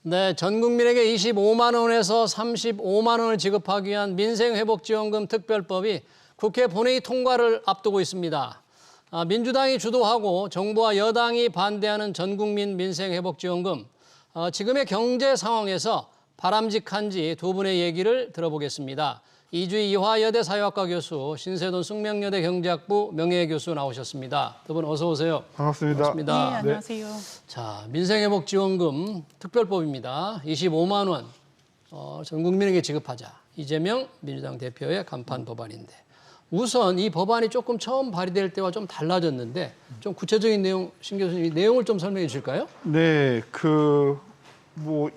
네, 전 국민에게 25만 원에서 35만 원을 지급하기 위한 민생회복지원금 특별법이 국회 본회의 통과를 앞두고 있습니다. 민주당이 주도하고 정부와 여당이 반대하는 전국민 민생회복지원금, 지금의 경제 상황에서 바람직한지 두 분의 얘기를 들어보겠습니다. 이주희 이화여대 사회학과 교수, 신세돈 숙명여대 경제학부 명예교수 나오셨습니다. 두 분 어서 오세요. 반갑습니다. 반갑습니다. 네, 안녕하세요. 자, 민생회복지원금 특별법입니다. 25만 원 전 국민에게 지급하자. 이재명 민주당 대표의 간판 법안인데 우선 이 법안이 조금 처음 발의될 때와 좀 달라졌는데 좀 구체적인 내용, 신 교수님 내용을 좀 설명해 주실까요? 네,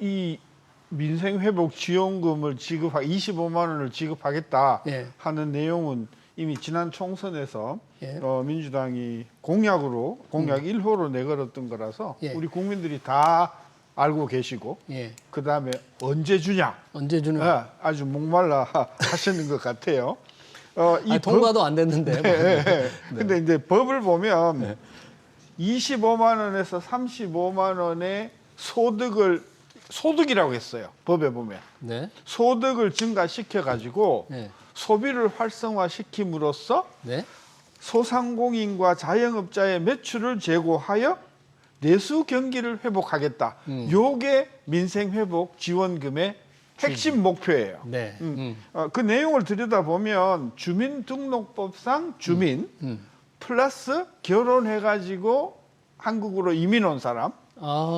이 민생회복지원금을 25만 원을 지급하겠다 예. 하는 내용은 이미 지난 총선에서 예. 민주당이 공약 1호로 내걸었던 거라서 예. 우리 국민들이 다 알고 계시고 예. 그다음에 언제 주냐? 언제 주는? 아주 목말라 하시는 것 같아요. 통과도 안 됐는데. 네. 근데 이제 법을 보면 25만 원에서 35만 원의 소득이라고 했어요. 법에 보면. 네. 소득을 증가시켜 가지고 네. 소비를 활성화시킴으로써 네. 소상공인과 자영업자의 매출을 제고하여 내수 경기를 회복하겠다. 요게 민생회복 지원금의 핵심 목표예요. 네. 그 내용을 들여다보면 주민등록법상 주민 플러스 결혼해가지고 한국으로 이민 온 사람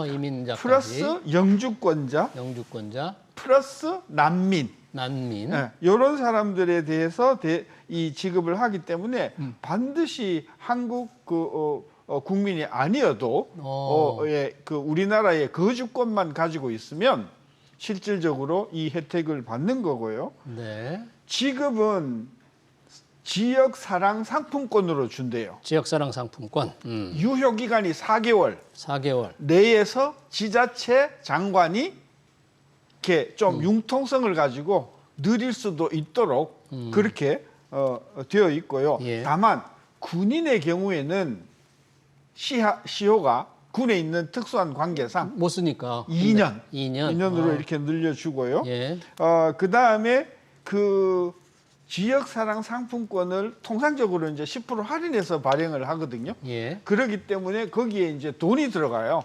이민자까지. 플러스 영주권자 영주권자, 플러스 난민 난민. 이런 사람들에 대해서 이 지급을 하기 때문에 반드시 한국 국민이 아니어도 우리나라의 거주권만 가지고 있으면 실질적으로 이 혜택을 받는 거고요. 네. 지급은 지역사랑 상품권으로 준대요. 지역사랑 상품권. 유효 기간이 4개월 4개월. 내에서 지자체 장관이 이렇게 좀 융통성을 가지고 늘릴 수도 있도록 그렇게 되어 있고요. 예. 다만 군인의 경우에는 시효가 군에 있는 특수한 관계상 못 쓰니까. 2년, 2년. 2년으로 이렇게 늘려주고요. 예. 그다음에 지역사랑 상품권을 통상적으로 이제 10% 할인해서 발행을 하거든요. 예. 그렇기 때문에 거기에 이제 돈이 들어가요.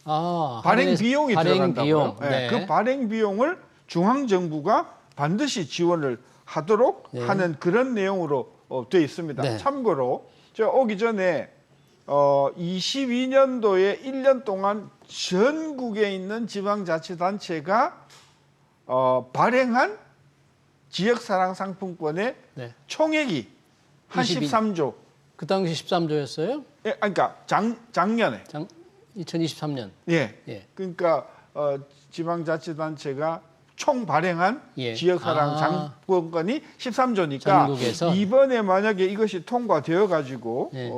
발행 할인해서- 비용이 발행 들어간다고요. 비용. 네. 네. 그 발행 비용을 중앙 정부가 반드시 지원을 하도록 네. 하는 그런 내용으로 되어 있습니다. 네. 참고로 제가 오기 전에 22년도에 1년 동안 전국에 있는 지방자치단체가 발행한 지역사랑 상품권의 네. 총액이 한 22. 13조. 그 당시 13조였어요? 그러니까 작년에. 2023년. 예. 예. 그러니까 지방자치단체가 총 발행한 예. 지역사랑 상품권이 13조니까 전국에서? 이번에 만약에 이것이 통과되어 가지고 예.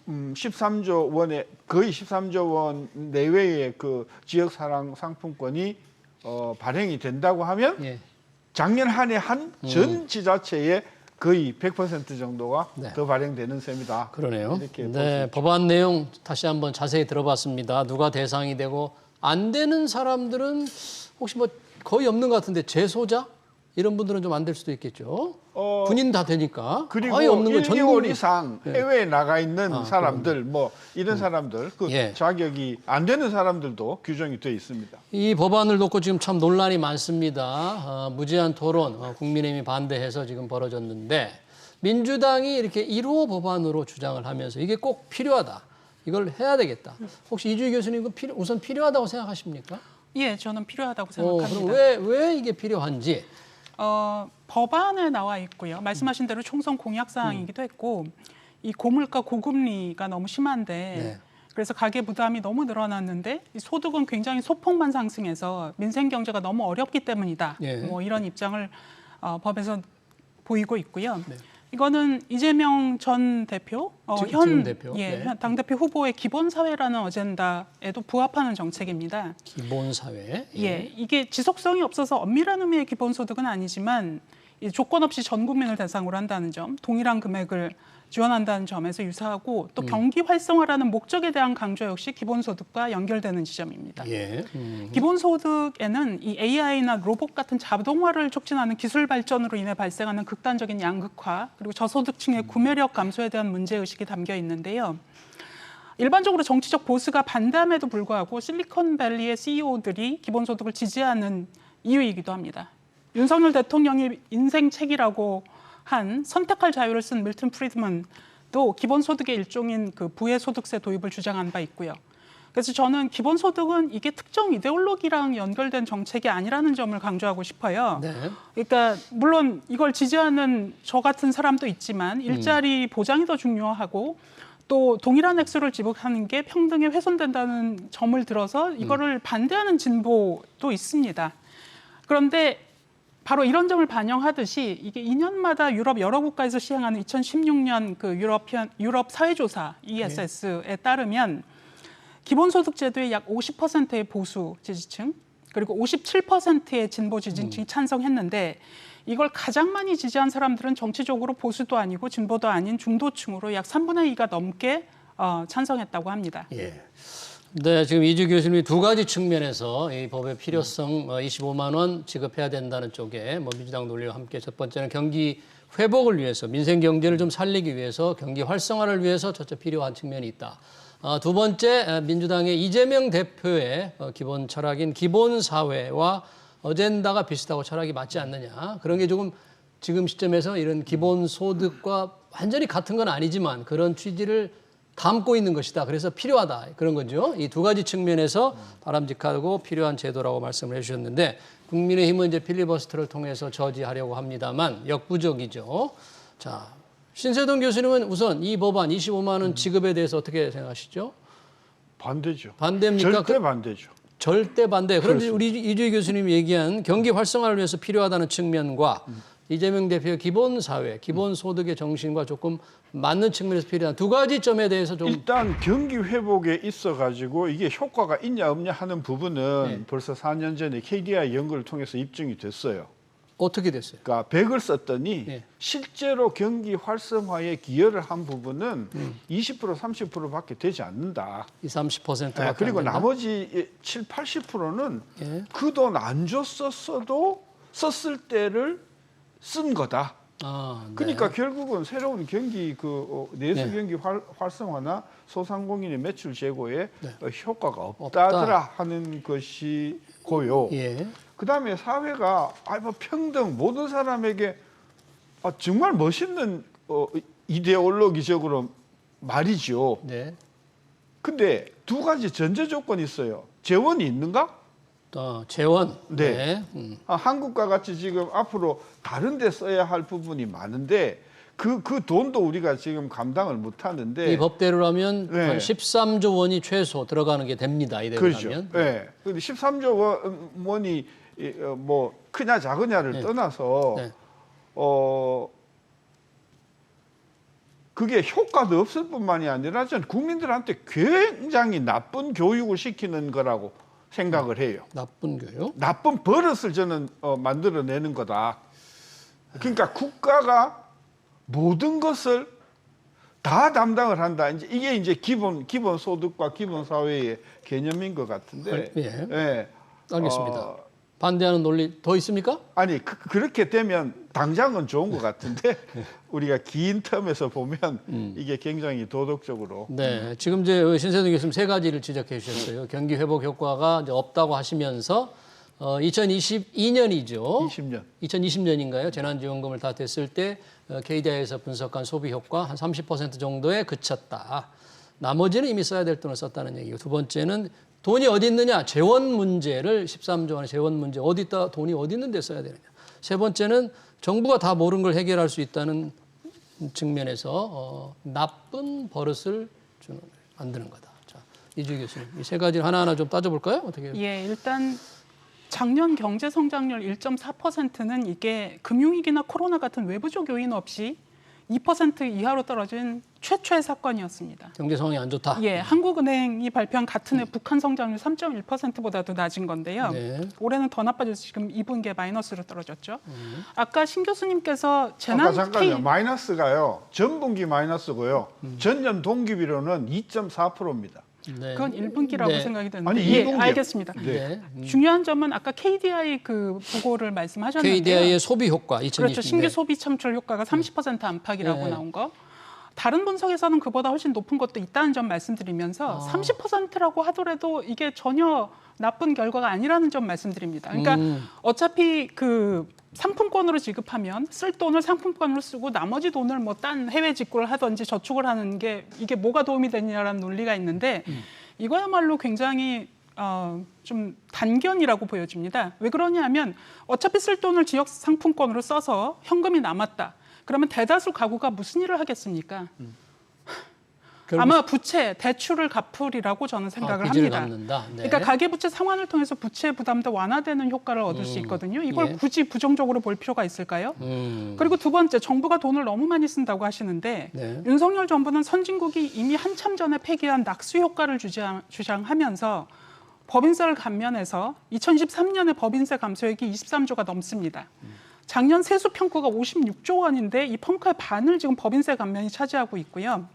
13조 원의 거의 13조 원 내외의 그 지역사랑 상품권이 발행이 된다고 하면 예. 작년 한 해 한 전 지자체의 거의 100% 정도가 네. 더 발행되는 셈이다. 그러네요. 이렇게 네, 법안 내용 다시 한번 자세히 들어봤습니다. 누가 대상이 되고 안 되는 사람들은 혹시 뭐 거의 없는 것 같은데 재소자 이런 분들은 좀 안 될 수도 있겠죠. 군인 다 되니까 그리고 거의 없는 거 1개월 이상 네. 해외에 나가 있는 사람들 뭐 이런 사람들 예. 자격이 안 되는 사람들도 규정이 되어 있습니다. 이 법안을 놓고 지금 참 논란이 많습니다. 무제한 토론, 국민의힘이 반대해서 지금 벌어졌는데 민주당이 이렇게 1호 법안으로 주장을 하면서 이게 꼭 필요하다. 이걸 해야 되겠다. 혹시 이주희 교수님 우선 필요하다고 생각하십니까? 예, 저는 필요하다고 생각합니다. 그럼 왜 이게 필요한지? 법안에 나와 있고요. 말씀하신 대로 총선 공약 사항이기도 했고 이 고물가 고금리가 너무 심한데 네. 그래서 가계 부담이 너무 늘어났는데 이 소득은 굉장히 소폭만 상승해서 민생 경제가 너무 어렵기 때문이다. 예. 뭐 이런 입장을 법에서 보이고 있고요. 네. 이거는 이재명 전 대표, 지금 대표. 예, 네. 현 당대표 후보의 기본사회라는 어젠다에도 부합하는 정책입니다. 기본사회. 예, 이게 지속성이 없어서 엄밀한 의미의 기본소득은 아니지만 이 조건 없이 전 국민을 대상으로 한다는 점, 동일한 금액을 지원한다는 점에서 유사하고 또 경기 활성화라는 목적에 대한 강조 역시 기본소득과 연결되는 지점입니다. 예. 기본소득에는 이 AI나 로봇 같은 자동화를 촉진하는 기술 발전으로 인해 발생하는 극단적인 양극화 그리고 저소득층의 구매력 감소에 대한 문제의식이 담겨 있는데요. 일반적으로 정치적 보수가 반대함에도 불구하고 실리콘밸리의 CEO들이 기본소득을 지지하는 이유이기도 합니다. 윤석열 대통령이 인생책이라고 한 선택할 자유를 쓴 밀턴 프리드먼도 기본소득의 일종인 그 부의 소득세 도입을 주장한 바 있고요. 그래서 저는 기본소득은 이게 특정 이데올로기랑 연결된 정책이 아니라는 점을 강조하고 싶어요. 네. 그러니까 물론 이걸 지지하는 저 같은 사람도 있지만 일자리 보장이 더 중요하고 또 동일한 액수를 지불하는 게 평등에 훼손된다는 점을 들어서 이거를 반대하는 진보도 있습니다. 그런데 바로 이런 점을 반영하듯이 이게 2년마다 유럽 여러 국가에서 시행하는 2016년 그 유럽 사회조사 ESS에 따르면 기본소득 제도의 약 50%의 보수 지지층 그리고 57%의 진보 지지층이 찬성했는데 이걸 가장 많이 지지한 사람들은 정치적으로 보수도 아니고 진보도 아닌 중도층으로 약 3분의 2가 넘게 찬성했다고 합니다. 예. 네, 지금 이주 교수님이 두 가지 측면에서 이 법의 필요성 25만 원 지급해야 된다는 쪽에 민주당 논리와 함께 첫 번째는 경기 회복을 위해서 민생 경제를 좀 살리기 위해서 경기 활성화를 위해서 첫째 필요한 측면이 있다. 두 번째 민주당의 이재명 대표의 기본 철학인 기본 사회와 어젠다가 비슷하고 철학이 맞지 않느냐. 그런 게 조금 지금 시점에서 이런 기본 소득과 완전히 같은 건 아니지만 그런 취지를 담고 있는 것이다. 그래서 필요하다. 그런 거죠. 이 두 가지 측면에서 바람직하고 필요한 제도라고 말씀을 해주셨는데 국민의힘은 이제 필리버스터를 통해서 저지하려고 합니다만 역부족이죠. 자, 신세동 교수님은 우선 이 법안 25만 원 지급에 대해서 어떻게 생각하시죠? 반대죠. 반대입니까? 절대 반대죠. 절대 반대. 그런데 그렇습니다. 우리 이주희 교수님이 얘기한 경기 활성화를 위해서 필요하다는 측면과 이재명 대표의 기본 사회, 기본 소득의 정신과 조금 맞는 측면에서 필요한 두 가지 점에 대해서 좀 일단 경기 회복에 있어 가지고 이게 효과가 있냐 없냐 하는 부분은 네. 벌써 4년 전에 KDI 연구를 통해서 입증이 됐어요. 어떻게 됐어요? 그러니까 100을 썼더니 네. 실제로 경기 활성화에 기여를 한 부분은 20% 30%밖에 되지 않는다. 20, 30%밖에 네, 그리고 안 된다? 나머지 7, 80%는 예. 그 돈 안 줬었어도 썼을 때를 쓴 거다. 아, 네. 그러니까 결국은 새로운 경기 내수 네. 경기 활성화나 소상공인의 매출 제고에 효과가 없다. 없다더라 하는 것이고요. 예. 그다음에 사회가 뭐 평등 모든 사람에게 정말 멋있는 이데올로기적으로 말이죠. 네. 근데 두 가지 전제 조건이 있어요. 재원이 있는가? 재원. 네. 한국과 같이 지금 앞으로 다른 데 써야 할 부분이 많은데 그 돈도 우리가 지금 감당을 못 하는데 이 법대로라면 네. 한 13조 원이 최소 들어가는 게 됩니다. 그렇죠. 이대로라면. 네. 근데 13조 원이 뭐 크냐 작으냐를 네. 떠나서 네. 그게 효과도 없을 뿐만이 아니라 전 국민들한테 굉장히 나쁜 교육을 시키는 거라고 생각을 해요. 나쁜 교육. 나쁜 버릇을 저는 만들어내는 거다. 그러니까 국가가 모든 것을 다 담당을 한다. 이게 이제 기본 소득과 기본 사회의 개념인 것 같은데. 예. 예. 알겠습니다. 반대하는 논리 더 있습니까? 아니 그렇게 되면 당장은 좋은 것 같은데 우리가 긴 텀에서 보면 이게 굉장히 도덕적으로. 네, 지금 이제 신세동 교수님 세 가지를 지적해 주셨어요. 경기 회복 효과가 이제 없다고 하시면서 2022년이죠. 2020년인가요? 재난지원금을 다 댔을 때 KDI에서 분석한 소비 효과 한 30% 정도에 그쳤다. 나머지는 이미 써야 될 돈을 썼다는 얘기고 두 번째는 돈이 어디 있느냐? 재원 문제를 13조 원의 재원 문제 어디다 돈이 어디 있는데 써야 되느냐? 세 번째는 정부가 다 모르는 걸 해결할 수 있다는 측면에서 나쁜 버릇을 만드는 거다. 자, 이주희 교수님, 이 세 가지를 하나하나 좀 따져볼까요? 어떻게? 예, 일단 작년 경제 성장률 1.4%는 이게 금융위기나 코로나 같은 외부적 요인 없이 2% 이하로 떨어진 최초의 사건이었습니다. 경제 상황이 안 좋다. 예, 한국은행이 발표한 같은 해 북한 성장률 3.1%보다도 낮은 건데요. 네. 올해는 더 나빠져서 지금 2분기에 마이너스로 떨어졌죠. 아까 신 교수님께서 아까 재난 잠깐요. 마이너스가요. 전분기 마이너스고요. 전년 동기비로는 2.4%입니다. 네. 그건 1분기라고 네. 생각이 되는데 아니, 예, 2분기요. 알겠습니다. 네. 중요한 점은 아까 KDI 그 보고를 말씀하셨는데요. KDI의 소비 효과 2020. 그렇죠. 신규 소비 창출 효과가 30% 안팎이라고 네. 나온 거. 다른 분석에서는 그보다 훨씬 높은 것도 있다는 점 말씀드리면서 30%라고 하더라도 이게 전혀 나쁜 결과가 아니라는 점 말씀드립니다. 그러니까 어차피 그 상품권으로 지급하면 쓸 돈을 상품권으로 쓰고 나머지 돈을 뭐 딴 해외 직구를 하든지 저축을 하는 게 이게 뭐가 도움이 되느냐라는 논리가 있는데 이거야말로 굉장히 좀 단견이라고 보여집니다. 왜 그러냐면 어차피 쓸 돈을 지역 상품권으로 써서 현금이 남았다. 그러면 대다수 가구가 무슨 일을 하겠습니까? 아마 부채, 대출을 갚으리라고 저는 생각을 빚을 합니다. 갚는다. 네. 그러니까 가계부채 상환을 통해서 부채 부담도 완화되는 효과를 얻을 수 있거든요. 이걸 예. 굳이 부정적으로 볼 필요가 있을까요? 그리고 두 번째, 정부가 돈을 너무 많이 쓴다고 하시는데 네. 윤석열 정부는 선진국이 이미 한참 전에 폐기한 낙수 효과를 주장하면서 법인세를 감면해서 2023년에 법인세 감소액이 23조가 넘습니다. 작년 세수 평가가 56조 원인데 이 평가의 반을 지금 법인세 감면이 차지하고 있고요.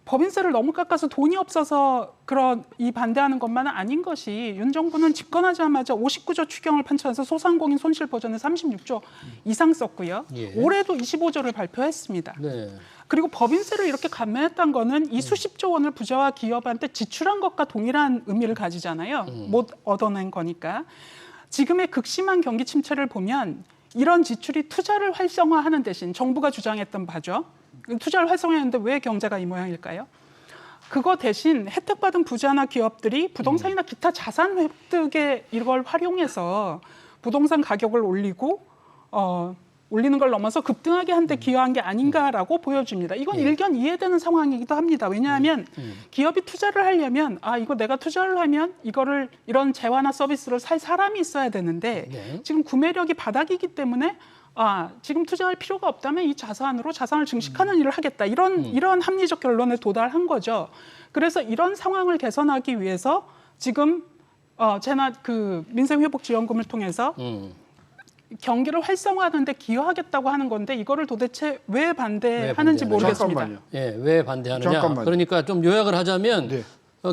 법인세를 너무 깎아서 돈이 없어서 그런 이 반대하는 것만은 아닌 것이 윤 정부는 집권하자마자 59조 추경을 편찬해서 소상공인 손실 보전에 36조 이상 썼고요. 예. 올해도 25조를 발표했습니다. 네. 그리고 법인세를 이렇게 감면했던 거는 이 수십조 원을 부자와 기업한테 지출한 것과 동일한 의미를 가지잖아요. 못 얻어낸 거니까. 지금의 극심한 경기 침체를 보면 이런 지출이 투자를 활성화하는 대신 정부가 주장했던 바죠. 투자를 활성화했는데 왜 경제가 이 모양일까요? 그거 대신 혜택받은 부자나 기업들이 부동산이나 기타 자산 획득에 이걸 활용해서 부동산 가격을 올리고 올리는 걸 넘어서 급등하게 한 데 기여한 게 아닌가라고 보여집니다. 이건 일견 이해되는 상황이기도 합니다. 왜냐하면 기업이 투자를 하려면 이거 내가 투자를 하면 이거를 이런 재화나 서비스를 살 사람이 있어야 되는데 네. 지금 구매력이 바닥이기 때문에 지금 투자할 필요가 없다면 이 자산으로 자산을 증식하는 일을 하겠다. 이런 합리적 결론에 도달한 거죠. 그래서 이런 상황을 개선하기 위해서 지금 민생회복지원금을 통해서 경기를 활성화하는데 기여하겠다고 하는 건데 이거를 도대체 왜 반대하는지 모르겠습니다. 잠깐만요. 예, 왜 반대하느냐? 잠깐만요. 그러니까 좀 요약을 하자면 네.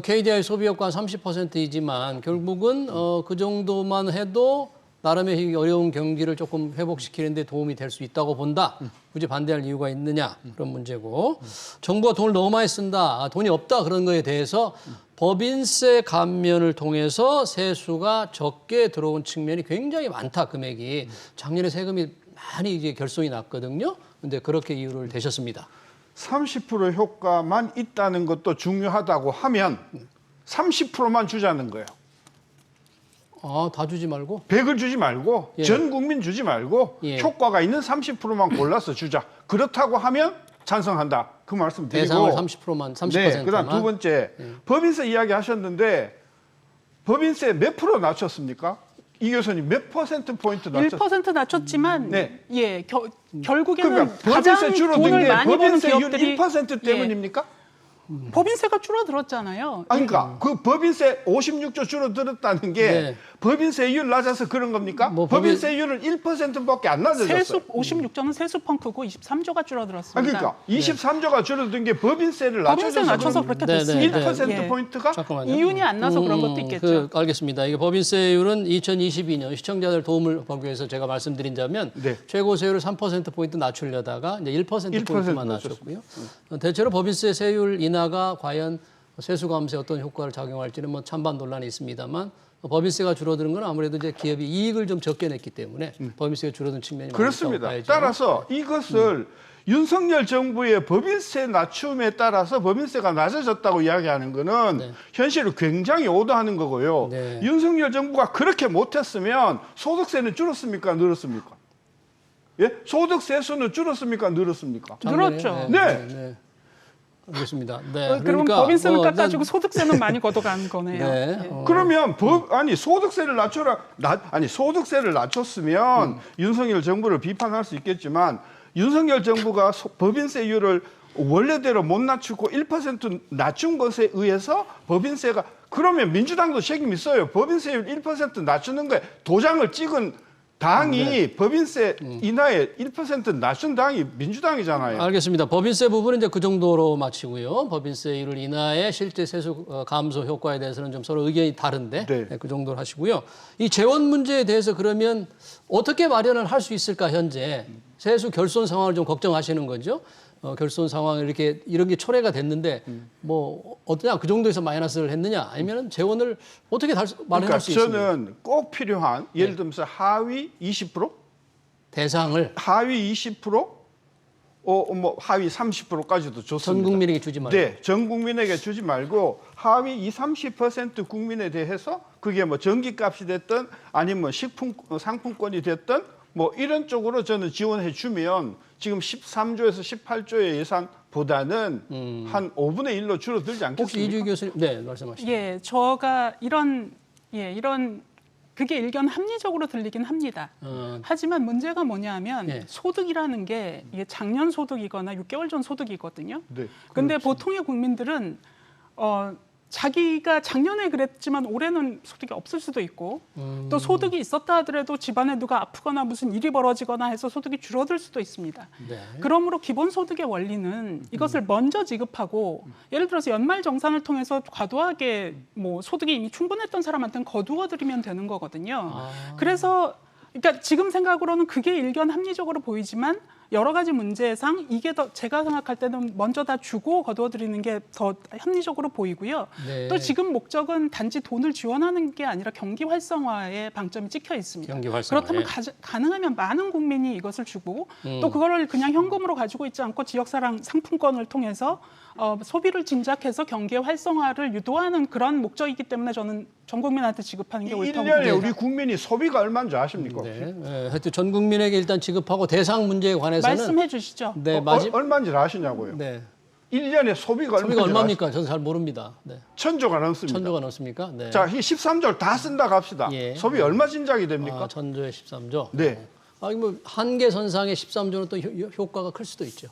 KDI 소비 효과 30%이지만 결국은 그 정도만 해도 나름의 어려운 경기를 조금 회복시키는 데 도움이 될 수 있다고 본다. 굳이 반대할 이유가 있느냐 그런 문제고 정부가 돈을 너무 많이 쓴다. 돈이 없다 그런 거에 대해서 법인세 감면을 통해서 세수가 적게 들어온 측면이 굉장히 많다. 금액이 작년에 세금이 많이 이제 결손이 났거든요. 근데 그렇게 이유를 대셨습니다. 30% 효과만 있다는 것도 중요하다고 하면 30%만 주자는 거예요. 다 주지 말고 100을 주지 말고 예. 전 국민 주지 말고 예. 효과가 있는 30%만 골라서 주자. 그렇다고 하면 찬성한다. 그 말씀 드리고. 대상을 30%만 30%만. 네, 그다음 두 번째 법인세 이야기 하셨는데 법인세 몇 프로 낮췄습니까? 이 교수님 몇 퍼센트 포인트 낮췄어요? 1% 낮췄지만 네. 결국에는 그러니까 가장 법인세 줄어든 돈을 게 많이 버는 법인세율 기업들이 1% 때문입니까? 법인세가 줄어들었잖아요. 그러니까 그 법인세 56조 줄어들었다는 게 네. 법인세율 낮아서 그런 겁니까? 뭐 법인세율은 1%밖에 안 낮아졌어요. 세수 56조는 세수 펑크고 23조가 줄어들었습니다. 그러니까 23조가 줄어든 게 법인세를 법인세 낮춰서 그런 그렇게 됐습니다. 1% 예. 포인트가 잠깐만요. 이윤이 안 나서 그런 것도 있겠죠. 알겠습니다. 이게 법인세율은 2022년 시청자들 도움을 보기 위해서 제가 말씀드린다면 네. 최고 세율을 3%포인트 낮추려다가 이제 1%포인트만 낮췄고요. 대체로 법인세 세율 인하가 과연 세수 감소에 어떤 효과를 작용할지는 뭐 찬반 논란이 있습니다만 법인세가 줄어드는 건 아무래도 이제 기업이 이익을 좀 적게 냈기 때문에 법인세가 줄어든 측면이 그렇습니다. 많다고 봐야죠. 따라서 이것을 윤석열 정부의 법인세 낮춤에 따라서 법인세가 낮아졌다고 이야기하는 거는 현실을 굉장히 오도하는 거고요. 네. 윤석열 정부가 그렇게 못했으면 소득세는 줄었습니까? 늘었습니까? 예? 소득세수는 줄었습니까? 늘었습니까? 늘었죠. 네. 알겠습니다. 네. 그러면 그러니까 법인세는 깎아주고 소득세는 많이 걷어가는 거네요. 네. 예. 그러면 소득세를 소득세를 낮췄으면 윤석열 정부를 비판할 수 있겠지만 윤석열 정부가 법인세율을 원래대로 못 낮추고 1% 낮춘 것에 의해서 법인세가 그러면 민주당도 책임 있어요. 법인세율 1% 낮추는 거에 도장을 찍은 당이 법인세 인하에 1% 낮춘 당이 민주당이잖아요. 알겠습니다. 법인세 부분은 이제 그 정도로 마치고요. 법인세율 인하의 실제 세수 감소 효과에 대해서는 좀 서로 의견이 다른데 네. 네, 그 정도로 하시고요. 이 재원 문제에 대해서 그러면 어떻게 마련을 할 수 있을까 현재 세수 결손 상황을 좀 걱정하시는 거죠. 결손 상황 이렇게 이런 게 초래가 됐는데 뭐 어떠냐 그 정도에서 마이너스를 했느냐 아니면 재원을 어떻게 마련할 그러니까 수 있습니까? 저는 꼭 필요한 예를 들면서 하위 20%, 대상을 하위 20%, 뭐 하위 30%까지도 좋습니다. 전 국민에게 주지 말고. 네, 전 국민에게 주지 말고 하위 30% 국민에 대해서 그게 뭐 전기값이 됐든 아니면 식품 상품권이 됐든 뭐 이런 쪽으로 저는 지원해 주면 지금 13조에서 18조의 예산보다는 한 5분의 1로 줄어들지 않겠습니까? 혹시 이주희 교수님, 네 말씀하시죠. 예, 저가 이런 그게 일견 합리적으로 들리긴 합니다. 하지만 문제가 뭐냐면 예. 소득이라는 게 이게 작년 소득이거나 6개월 전 소득이거든요. 네, 근데 보통의 국민들은 자기가 작년에 그랬지만 올해는 소득이 없을 수도 있고 또 소득이 있었다 하더라도 집안에 누가 아프거나 무슨 일이 벌어지거나 해서 소득이 줄어들 수도 있습니다. 네. 그러므로 기본소득의 원리는 이것을 먼저 지급하고 예를 들어서 연말정산을 통해서 과도하게 뭐 소득이 이미 충분했던 사람한테는 거두어드리면 되는 거거든요. 그래서 그러니까 지금 생각으로는 그게 일견 합리적으로 보이지만 여러 가지 문제상 이게 더 제가 생각할 때는 먼저 다 주고 거두어드리는 게 더 합리적으로 보이고요. 네. 또 지금 목적은 단지 돈을 지원하는 게 아니라 경기 활성화에 방점이 찍혀 있습니다. 경기 활성화에. 그렇다면 가능하면 많은 국민이 이것을 주고 또 그거를 그냥 현금으로 가지고 있지 않고 지역사랑 상품권을 통해서 소비를 진작해서 경기 활성화를 유도하는 그런 목적이기 때문에 저는 전 국민한테 지급하는 게 옳다고 1년에 봅니다. 우리 국민이 소비가 얼마인지 아십니까? 네. 네. 하여튼 전 국민에게 일단 지급하고 대상 문제에 관해서는 말씀해 주시죠. 네, 얼마인지 아시냐고요? 네. 1년에 소비가 소비가 얼마입니까? 저도 잘 모릅니다. 네. 1,000조가 넘습니다. 1,000조가 넘습니까? 네. 자, 이 13조를 다 쓴다 갑시다. 예. 소비 얼마 진작이 됩니까? 1,000조에 13조. 네. 뭐 한계선상의 13조는 또 효과가 클 수도 있죠.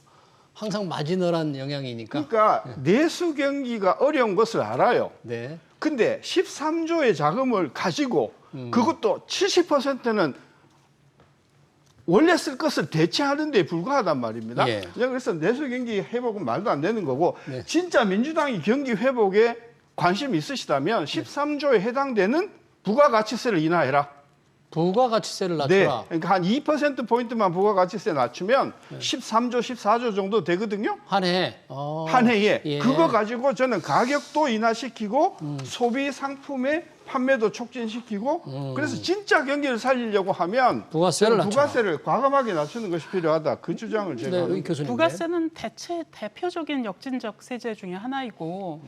항상 마지널한 영향이니까. 그러니까 내수 경기가 어려운 것을 알아요. 네. 근데 13조의 자금을 가지고 그것도 70%는 원래 쓸 것을 대체하는 데 불과하단 말입니다. 예. 그래서 내수 경기 회복은 말도 안 되는 거고 네. 진짜 민주당이 경기 회복에 관심이 있으시다면 13조에 해당되는 부가가치세를 인하해라. 부가가치세를 네. 낮춰라. 그러니까 한 2%포인트만 부가가치세 낮추면 13조, 14조 정도 되거든요. 한 해. 한 해에. 예. 그거 가지고 저는 가격도 인하시키고 소비 상품의 판매도 촉진시키고 그래서 진짜 경기를 살리려고 하면 부가세를 저는 부가세를 과감하게 낮추는 것이 필요하다. 그 주장을 제가 네, 합니다. 의 교수님. 부가세는 대표적인 역진적 세제 중에 하나이고,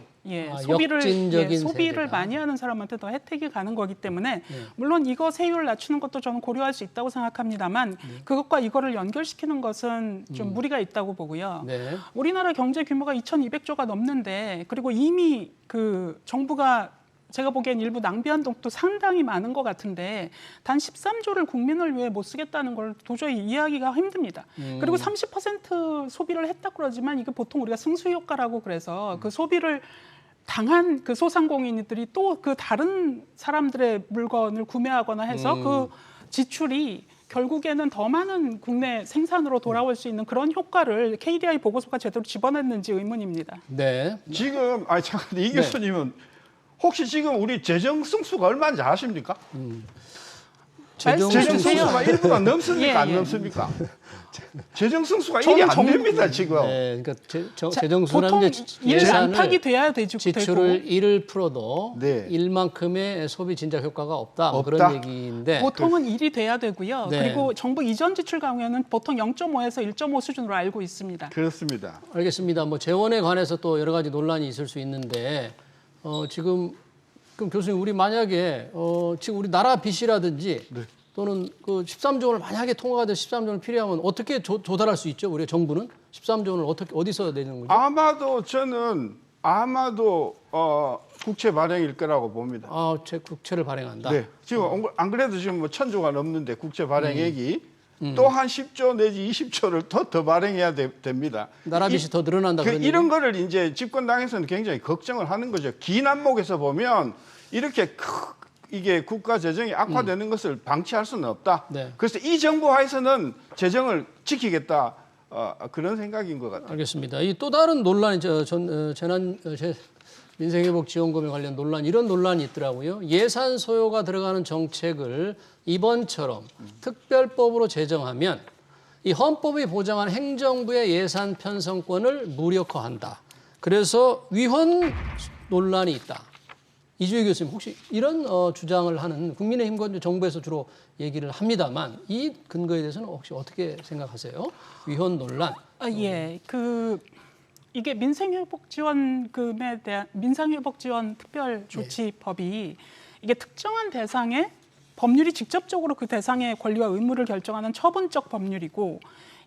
소비를 역진적인 소비를 세제다. 많이 하는 사람한테 더 혜택이 가는 거기 때문에 물론 이거 세율 낮추는 것도 저는 고려할 수 있다고 생각합니다만 그것과 이거를 연결시키는 것은 좀 무리가 있다고 보고요. 네. 우리나라 경제 규모가 2,200조가 넘는데 그리고 이미 그 정부가 제가 보기엔 일부 낭비한 돈도 상당히 많은 것 같은데 단 13조를 국민을 위해 못 쓰겠다는 걸 도저히 이해하기가 힘듭니다. 그리고 30% 소비를 했다 그러지만 이게 보통 우리가 승수 효과라고 그래서 그 소비를 당한 그 소상공인들이 또 그 다른 사람들의 물건을 구매하거나 해서 그 지출이 결국에는 더 많은 국내 생산으로 돌아올 수 있는 그런 효과를 KDI 보고서가 제대로 집어냈는지 의문입니다. 네. 지금 잠깐 이 교수님은 혹시 지금 우리 재정 승수가 얼마인지 아십니까? 재정 승수가 1%가 넘습니까? 안 넘습니까? 재정 승수가 1이 안 됩니다, 지금. 네, 그러니까 재정수라는 보통 게 일 안팎이 돼야 되고 지출을 1을 풀어도 네. 1만큼의 소비 진작 효과가 없다. 뭐 없다. 그런 얘기인데 보통은 1이 돼야 되고요. 네. 그리고 정부 이전 지출 강우에는 보통 0.5에서 1.5 수준으로 알고 있습니다. 그렇습니다. 알겠습니다. 뭐 재원에 관해서 또 여러 가지 논란이 있을 수 있는데 지금 그럼 교수님 우리 만약에 지금 우리 나라 빚이라든지 네. 또는 그 13조 원을 만약에 통과가 돼서 13조 원을 필요하면 어떻게 조달할 수 있죠? 우리 정부는 13조 원을 어디서 내는 거죠? 아마도 저는 국채 발행일 거라고 봅니다. 제 국채를 발행한다. 네. 지금 안 그래도 지금 뭐 1,000조가 넘는데 국채 발행액이 또 한 10조 내지 20조를 더 발행해야 됩니다. 나라 빚이 더 늘어난다 그런 이런 거를 이제 집권당에서는 굉장히 걱정을 하는 거죠. 긴 안목에서 보면 이렇게 이게 국가 재정이 악화되는 것을 방치할 수는 없다. 네. 그래서 이 정부 하에서는 재정을 지키겠다. 그런 생각인 것 같아요. 알겠습니다. 이 또 다른 논란이 민생회복지원금에 관련 논란 이런 논란이 있더라고요. 예산 소요가 들어가는 정책을 이번처럼 특별법으로 제정하면 이 헌법이 보장한 행정부의 예산 편성권을 무력화한다. 그래서 위헌 논란이 있다. 이주희 교수님 혹시 이런 주장을 하는 국민의힘과 정부에서 주로 얘기를 합니다만 이 근거에 대해서는 혹시 어떻게 생각하세요? 위헌 논란. 예, 이게 민생회복지원금에 대한 민생회복지원 특별조치법이 이게 특정한 대상의 법률이 직접적으로 그 대상의 권리와 의무를 결정하는 처분적 법률이고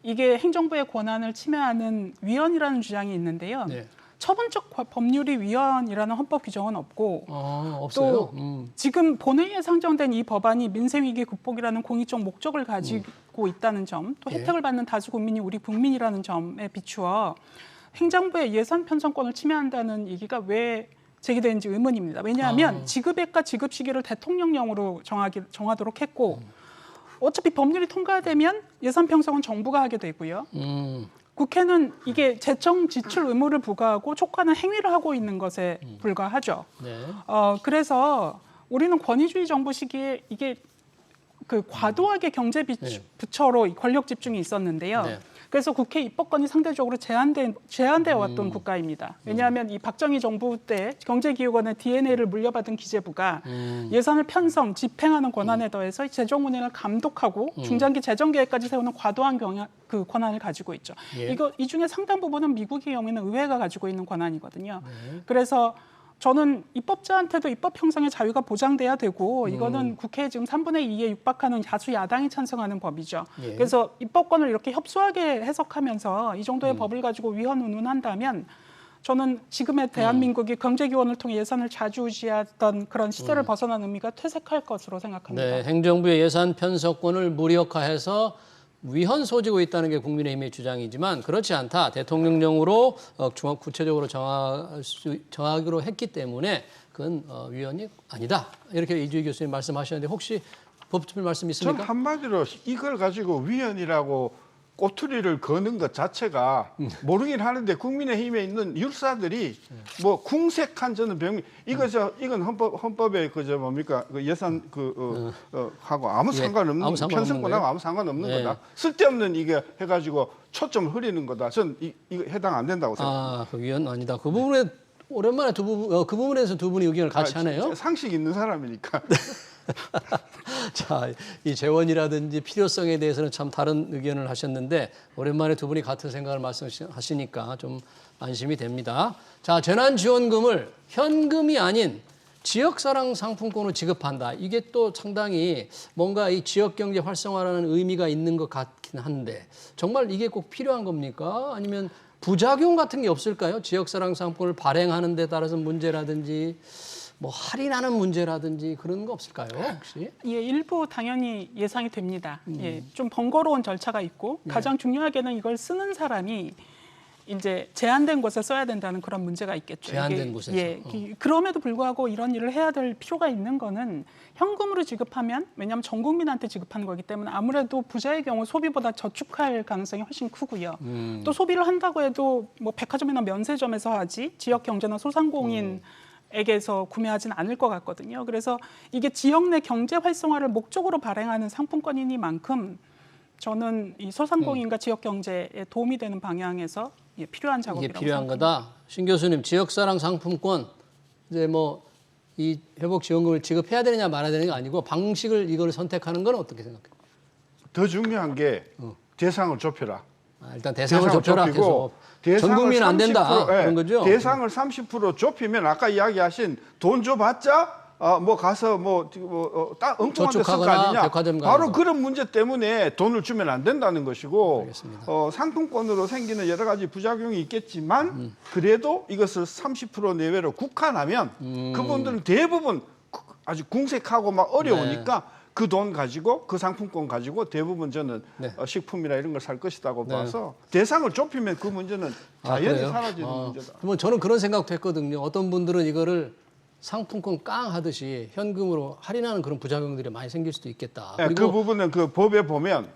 이게 행정부의 권한을 침해하는 위헌이라는 주장이 있는데요. 네. 처분적 법률이 위헌이라는 헌법 규정은 없고 없어요. 또 지금 본회의에 상정된 이 법안이 민생위기 극복이라는 공익적 목적을 가지고 있다는 점, 또 혜택을 받는 다수 국민이 우리 국민이라는 점에 비추어 행정부의 예산 편성권을 침해한다는 얘기가 왜 제기되는지 의문입니다. 왜냐하면 지급액과 지급 시기를 대통령령으로 정하도록 했고 어차피 법률이 통과되면 예산 편성은 정부가 하게 되고요. 국회는 이게 재정 지출 의무를 부과하고 촉구하는 행위를 하고 있는 것에 불과하죠. 네. 그래서 우리는 권위주의 정부 시기에 이게 과도하게 경제 부처로 권력 집중이 있었는데요. 네. 그래서 국회 입법권이 상대적으로 제한되어 왔던 국가입니다. 왜냐하면 이 박정희 정부 때 경제기획원의 DNA를 물려받은 기재부가 예산을 편성, 집행하는 권한에 더해서 재정 운영을 감독하고 중장기 재정 계획까지 세우는 과도한 권한을 가지고 있죠. 예. 이 중에 상당 부분은 미국의 경우에는 의회가 가지고 있는 권한이거든요. 그래서 저는 입법자한테도 입법 형성의 자유가 보장돼야 되고 이거는 국회에 지금 3분의 2에 육박하는 다수 야당이 찬성하는 법이죠. 예. 그래서 입법권을 이렇게 협소하게 해석하면서 이 정도의 법을 가지고 위헌 운운한다면 저는 지금의 대한민국이 경제기원을 통해 예산을 좌지우지하던 그런 시대를 벗어난 의미가 퇴색할 것으로 생각합니다. 네, 행정부의 예산 편성권을 무력화해서 위헌 소지고 있다는 게 국민의힘의 주장이지만 그렇지 않다. 대통령령으로 구체적으로 정하기로 했기 때문에 그건 위헌이 아니다. 이렇게 이주희 교수님 말씀하셨는데 혹시 법적인 말씀 저는 있습니까? 한마디로 이걸 가지고 위헌이라고 꼬투리를 거는 것 자체가 모르긴 하는데 국민의힘에 있는 율사들이 뭐 궁색한 저는 병 이건 헌법에 뭡니까 그 예산 하고 아무 상관없는 아무 상관없는 편성권하고 거예요? 아무 상관없는 네. 거다. 쓸데없는 이게 해가지고 초점을 흐리는 거다. 저는 이거 해당 안 된다고 생각합니다. 그 위헌 아니다. 그 부분에 오랜만에 그 부분에서 두 분이 의견을 같이 하네요. 상식 있는 사람이니까. 자, 이 재원이라든지 필요성에 대해서는 참 다른 의견을 하셨는데 오랜만에 두 분이 같은 생각을 말씀하시니까 좀 안심이 됩니다. 자, 재난지원금을 현금이 아닌 지역사랑 상품권으로 지급한다. 이게 또 상당히 뭔가 이 지역경제 활성화라는 의미가 있는 것 같긴 한데 정말 이게 꼭 필요한 겁니까? 아니면 부작용 같은 게 없을까요? 지역사랑 상품권을 발행하는 데 따라서 문제라든지 뭐 할인하는 문제라든지 그런 거 없을까요? 혹시? 예, 일부 당연히 예상이 됩니다. 예, 좀 번거로운 절차가 있고 가장 중요하게는 이걸 쓰는 사람이 이제 제한된 곳에 써야 된다는 그런 문제가 있겠죠. 제한된 곳에서. 예, 그럼에도 불구하고 이런 일을 해야 될 필요가 있는 거는 현금으로 지급하면 왜냐하면 전 국민한테 지급하는 거기 때문에 아무래도 부자의 경우 소비보다 저축할 가능성이 훨씬 크고요. 또 소비를 한다고 해도 뭐 백화점이나 면세점에서 하지 지역 경제나 소상공인 에게서 구매하진 않을 것 같거든요. 그래서 이게 지역 내 경제 활성화를 목적으로 발행하는 상품권이니만큼 저는 이 소상공인과 지역 경제에 도움이 되는 방향에서 필요한 작업이라고 이게 필요한 생각합니다. 거다. 신 교수님, 지역사랑 상품권 이제 뭐 이 회복지원금을 지급해야 되느냐 말아야 되느냐 아니고 방식을 이걸 선택하는 건 어떻게 생각해요? 더 중요한 게 대상을 좁혀라. 일단 대상을 좁혀라. 좁히고 전 국민은 안 된다. 그런 거죠? 대상을 30% 좁히면 아까 이야기하신 돈 줘봤자 뭐 가서 엉뚱한 데 쓸 거 저축하거나 아니냐. 백화점 가는 바로 거. 그런 문제 때문에 돈을 주면 안 된다는 것이고 알겠습니다. 상품권으로 생기는 여러 가지 부작용이 있겠지만 그래도 이것을 30% 내외로 국한하면 그분들은 대부분 아주 궁색하고 막 어려우니까 그 돈 가지고 그 상품권 가지고 대부분 저는 네. 식품이나 이런 걸 살 것이라고 네. 봐서 대상을 좁히면 그 문제는 자연히 그래요? 사라지는 문제다. 그러면 저는 그런 생각도 했거든요. 어떤 분들은 이거를 상품권 깡 하듯이 현금으로 할인하는 그런 부작용들이 많이 생길 수도 있겠다. 네, 그 부분은 그 법에 보면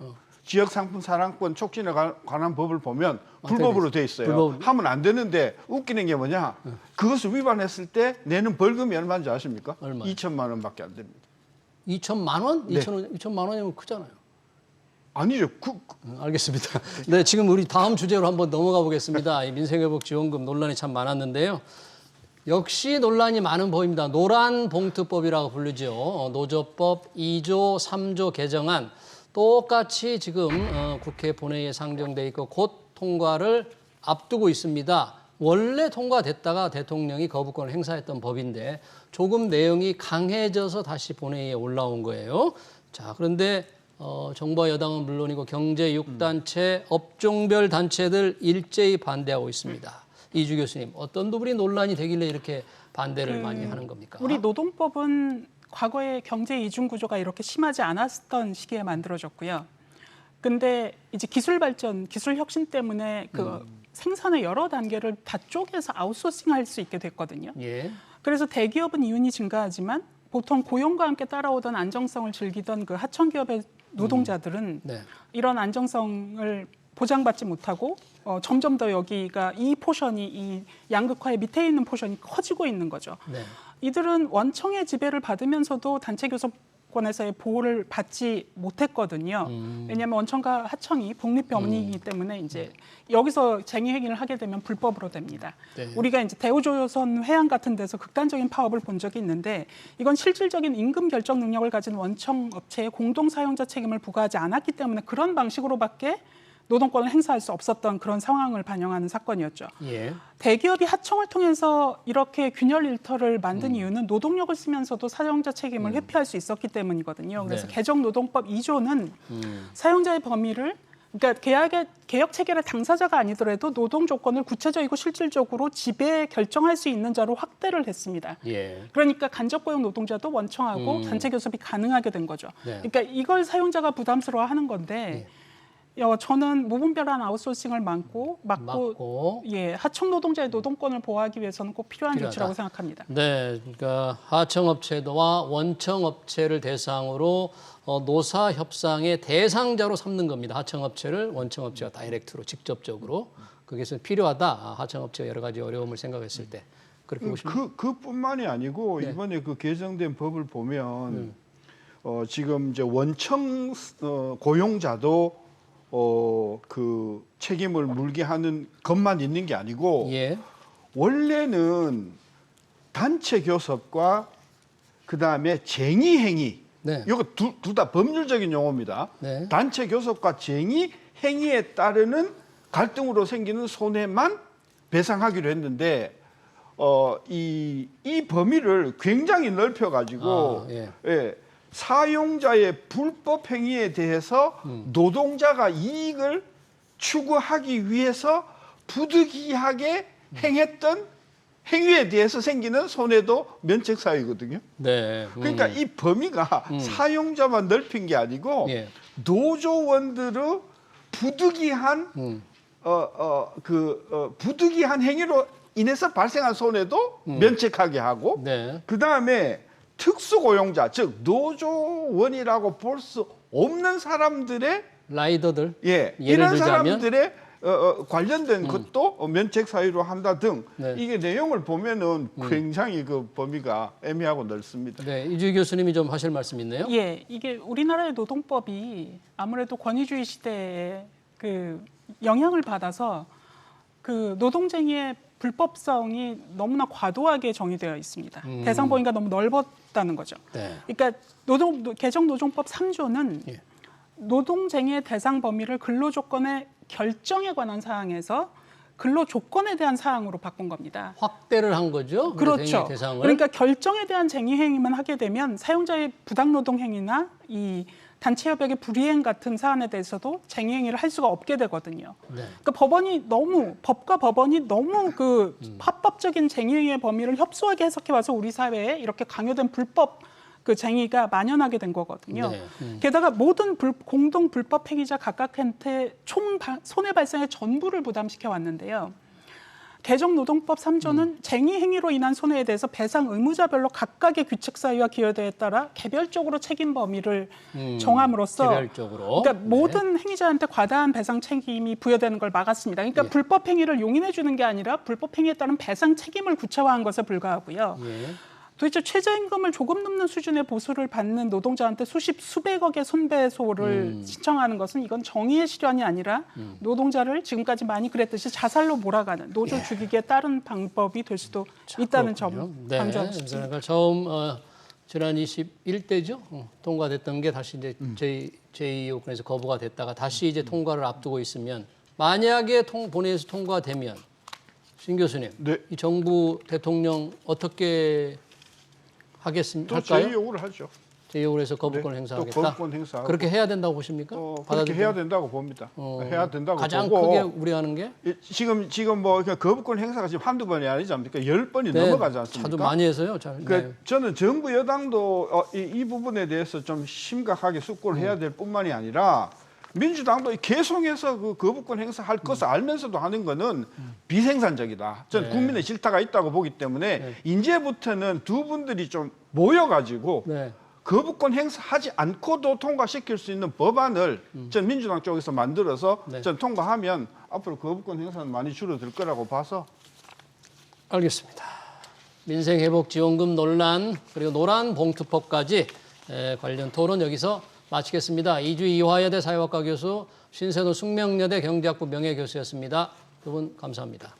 지역 상품 사랑권 촉진에 관한 법을 보면 불법으로 돼 있어요. 불법. 하면 안 되는데 웃기는 게 뭐냐? 그것을 위반했을 때 내는 벌금이 얼마인지 아십니까? 얼마요? 2천만 원밖에 안 됩니다. 2천만 원? 네. 2천만 원이면 크잖아요. 아니죠. 알겠습니다. 네, 지금 우리 다음 주제로 한번 넘어가 보겠습니다. 이 민생회복지원금 논란이 참 많았는데요. 역시 논란이 많은 법입니다. 노란봉투법이라고 부르죠. 노조법 2조, 3조 개정안 똑같이 지금 국회 본회의에 상정돼 있고 곧 통과를 앞두고 있습니다. 원래 통과됐다가 대통령이 거부권을 행사했던 법인데 조금 내용이 강해져서 다시 본회의에 올라온 거예요. 자, 그런데 정부와 여당은 물론이고 경제 6단체, 업종별 단체들 일제히 반대하고 있습니다. 이주 교수님, 어떤 부분이 논란이 되길래 이렇게 반대를 많이 하는 겁니까? 우리 노동법은 과거에 경제 이중 구조가 이렇게 심하지 않았던 시기에 만들어졌고요. 근데 이제 기술 발전, 기술 혁신 때문에 그 생산의 여러 단계를 다 쪼개서 아웃소싱할 수 있게 됐거든요. 예. 그래서 대기업은 이윤이 증가하지만 보통 고용과 함께 따라오던 안정성을 즐기던 그 하청 기업의 노동자들은 네. 이런 안정성을 보장받지 못하고 점점 더 여기가 이 포션이 이 양극화의 밑에 있는 포션이 커지고 있는 거죠. 네. 이들은 원청의 지배를 받으면서도 단체 교섭권에서의 보호를 받지 못했거든요. 왜냐하면 원청과 하청이 독립변이기 때문에 이제 여기서 쟁의 행위를 하게 되면 불법으로 됩니다. 네. 우리가 이제 대우조선 회항 같은 데서 극단적인 파업을 본 적이 있는데 이건 실질적인 임금 결정 능력을 가진 원청 업체에 공동 사용자 책임을 부과하지 않았기 때문에 그런 방식으로밖에 노동권을 행사할 수 없었던 그런 상황을 반영하는 사건이었죠. 예. 대기업이 하청을 통해서 이렇게 균열 일터를 만든 이유는 노동력을 쓰면서도 사용자 책임을 회피할 수 있었기 때문이거든요. 그래서 네. 개정노동법 2조는 사용자의 범위를 그러니까 개혁 체결의 당사자가 아니더라도 노동 조건을 구체적이고 실질적으로 지배 결정할 수 있는 자로 확대를 했습니다. 예. 그러니까 간접고용 노동자도 원청하고 단체 교섭이 가능하게 된 거죠. 네. 그러니까 이걸 사용자가 부담스러워하는 건데 저는 무분별한 아웃소싱을 막고 예, 하청 노동자의 노동권을 보호하기 위해서는 꼭 필요한 필요하다. 조치라고 생각합니다. 네, 그러니까 하청업체와 원청업체를 대상으로 노사 협상의 대상자로 삼는 겁니다. 하청업체를 원청업체가 다이렉트로 직접적으로 그것은 필요하다. 하청업체가 여러 가지 어려움을 생각했을 때 그렇게 보시면 그뿐만이 아니고 네. 이번에 그 개정된 법을 보면 지금 이제 원청 고용자도 그 책임을 물게 하는 것만 있는 게 아니고 예, 원래는 단체 교섭과 그 다음에 쟁의 행위 네. 이거 둘 다 법률적인 용어입니다. 네. 단체 교섭과 쟁의 행위에 따르는 갈등으로 생기는 손해만 배상하기로 했는데 이 범위를 굉장히 넓혀가지고 예, 사용자의 불법 행위에 대해서 노동자가 이익을 추구하기 위해서 부득이하게 행했던 행위에 대해서 생기는 손해도 면책 사유거든요. 네. 그러니까 이 범위가 사용자만 넓힌 게 아니고 예. 노조원들의 부득이한 부득이한 행위로 인해서 발생한 손해도 면책하게 하고 네. 그 다음에 특수고용자 즉 노조원이라고 볼 수 없는 사람들의 라이더들 예 예를 이런 들자면 사람들의 관련된 것도 면책 사유로 한다 등 네. 이게 내용을 보면은 굉장히 그 범위가 애매하고 넓습니다. 네, 이주 교수님이 좀 하실 말씀 있네요. 예, 이게 우리나라의 노동법이 아무래도 권위주의 시대에 그 영향을 받아서 그 노동쟁의의 불법성이 너무나 과도하게 정의되어 있습니다. 대상 범위가 너무 넓었다는 거죠. 네. 그러니까 개정 노동법 3조는 예. 노동쟁의의 대상 범위를 근로조건의 결정에 관한 사항에서 근로조건에 대한 사항으로 바꾼 겁니다. 확대를 한 거죠. 그렇죠. 대상을. 그러니까 결정에 대한 쟁의 행위만 하게 되면 사용자의 부당노동 행위나 이 단체 협약의 불이행 같은 사안에 대해서도 쟁의 행위를 할 수가 없게 되거든요. 네. 그러니까 법과 법원이 너무 그 합법적인 쟁의 행위의 범위를 협소하게 해석해 와서 우리 사회에 이렇게 강요된 불법 그 쟁의가 만연하게 된 거거든요. 네. 게다가 모든 공동 불법 행위자 각각한테 총 손해 발생의 전부를 부담시켜 왔는데요. 개정노동법 3조는 쟁의 행위로 인한 손해에 대해서 배상 의무자별로 각각의 규칙 사유와 기여도에 따라 개별적으로 책임 범위를 정함으로써 개별적으로. 그러니까 모든 행위자한테 과다한 배상 책임이 부여되는 걸 막았습니다. 그러니까 예. 불법 행위를 용인해 주는 게 아니라 불법 행위에 따른 배상 책임을 구체화한 것에 불과하고요. 예. 도대체 최저임금을 조금 넘는 수준의 보수를 받는 노동자한테 수백억의 손배소를 신청하는 것은 이건 정의의 실현이 아니라 노동자를 지금까지 많이 그랬듯이 자살로 몰아가는 노조 죽이기에 따른 방법이 될 수도 있다는 점 네. 강조하고 싶습니다. 그러니까 처음 지난 21대죠. 통과됐던 게 다시 이제 제2호권에서 거부가 됐다가 다시 이제 통과를 앞두고 있으면 만약에 본회의에서 통과되면 신 교수님, 네. 이 정부 대통령 어떻게 또 할까요? 제2요구를 하죠. 제2호에서 거부권 네, 행사하겠다. 또 거부권 행사하고. 그렇게 해야 된다고 보십니까? 그렇게 해야 된다고 봅니다. 해야 된다고 가장 보고 크게 우려하는 게 지금 뭐 거부권 행사가 지금 한두 번이 아니지 않습니까? 10번이 네, 넘어가지 않습니까? 자주 많이 해서요. 네. 저는 정부 여당도 이 부분에 대해서 좀 심각하게 숙고를 해야 될 뿐만이 아니라 민주당도 계속해서 그 거부권 행사할 것을 알면서도 하는 거는 비생산적이다. 저는 네. 국민의 질타가 있다고 보기 때문에 이제부터는 두 분들이 좀 모여가지고 네. 거부권 행사하지 않고도 통과시킬 수 있는 법안을 전 민주당 쪽에서 만들어서 네. 전 통과하면 앞으로 거부권 행사는 많이 줄어들 거라고 봐서 알겠습니다. 민생회복지원금 논란 그리고 노란봉투법까지 관련 토론 여기서 마치겠습니다. 이주희 이화여대 사회학과 교수, 신세노 숙명여대 경제학부 명예교수였습니다. 두 분 감사합니다.